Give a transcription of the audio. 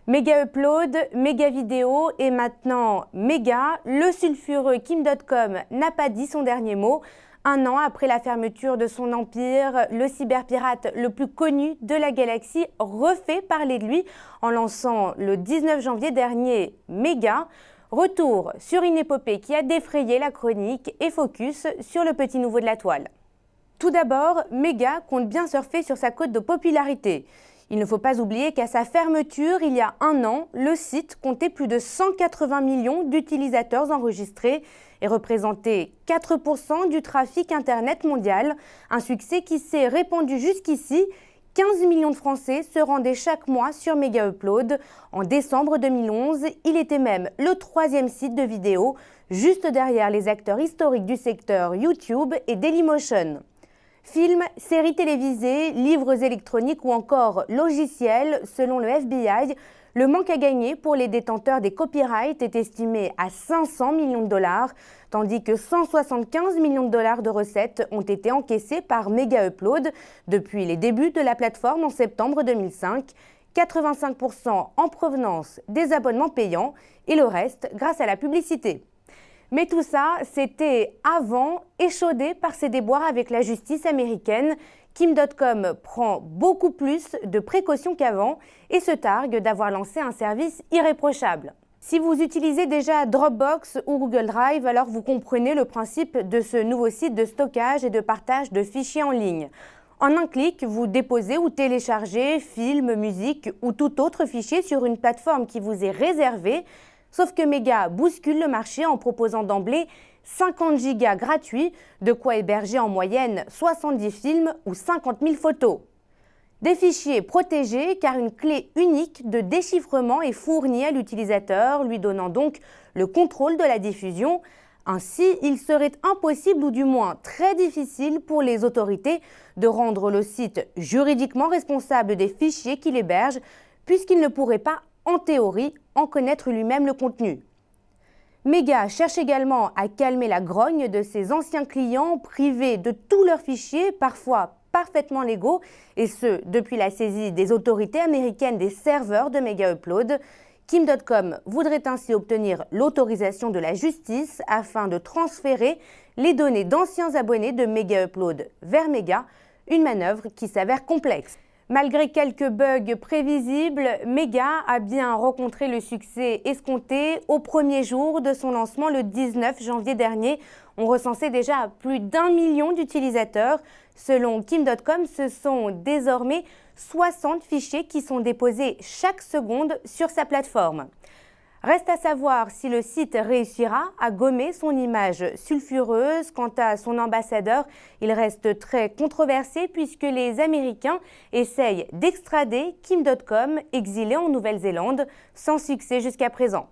Méga Upload, Méga Vidéo et maintenant Méga, le sulfureux Kim.com n'a pas dit son dernier mot. Un an après la fermeture de son empire, le cyberpirate le plus connu de la galaxie refait parler de lui en lançant le 19 janvier dernier Méga. Retour sur une épopée qui a défrayé la chronique et focus sur le petit nouveau de la toile. Tout d'abord, Méga compte bien surfer sur sa cote de popularité. Il ne faut pas oublier qu'à sa fermeture, il y a un an, le site comptait plus de 180 millions d'utilisateurs enregistrés et représentait 4% du trafic Internet mondial. Un succès qui s'est répandu jusqu'ici. 15 millions de Français se rendaient chaque mois sur Méga Upload. En décembre 2011, il était même le 3e site de vidéo, juste derrière les acteurs historiques du secteur YouTube et Dailymotion. Films, séries télévisées, livres électroniques ou encore logiciels, selon le FBI, le manque à gagner pour les détenteurs des copyrights est estimé à 500 millions de dollars, tandis que 175 millions de dollars de recettes ont été encaissés par Méga Upload depuis les débuts de la plateforme en septembre 2005, 85% en provenance des abonnements payants et le reste grâce à la publicité. Mais tout ça, c'était avant, échaudé par ses déboires avec la justice américaine. Kim.com prend beaucoup plus de précautions qu'avant et se targue d'avoir lancé un service irréprochable. Si vous utilisez déjà Dropbox ou Google Drive, alors vous comprenez le principe de ce nouveau site de stockage et de partage de fichiers en ligne. En un clic, vous déposez ou téléchargez films, musique ou tout autre fichier sur une plateforme qui vous est réservée. Sauf que Méga bouscule le marché en proposant d'emblée 50 gigas gratuits, de quoi héberger en moyenne 70 films ou 50 000 photos. Des fichiers protégés car une clé unique de déchiffrement est fournie à l'utilisateur, lui donnant donc le contrôle de la diffusion. Ainsi, il serait impossible ou du moins très difficile pour les autorités de rendre le site juridiquement responsable des fichiers qu'il héberge, puisqu'il ne pourrait pas, en théorie, en connaître lui-même le contenu. Méga cherche également à calmer la grogne de ses anciens clients privés de tous leurs fichiers, parfois parfaitement légaux, et ce, depuis la saisie des autorités américaines des serveurs de Méga Upload. Kim.com voudrait ainsi obtenir l'autorisation de la justice afin de transférer les données d'anciens abonnés de Méga Upload vers Méga, une manœuvre qui s'avère complexe. Malgré quelques bugs prévisibles, Méga a bien rencontré le succès escompté au premier jour de son lancement le 19 janvier dernier. On recensait déjà plus d'1 million d'utilisateurs. Selon Kim.com, ce sont désormais 60 fichiers qui sont déposés chaque seconde sur sa plateforme. Reste à savoir si le site réussira à gommer son image sulfureuse. Quant à son ambassadeur, il reste très controversé puisque les Américains essayent d'extrader Kim.com, exilé en Nouvelle-Zélande, sans succès jusqu'à présent.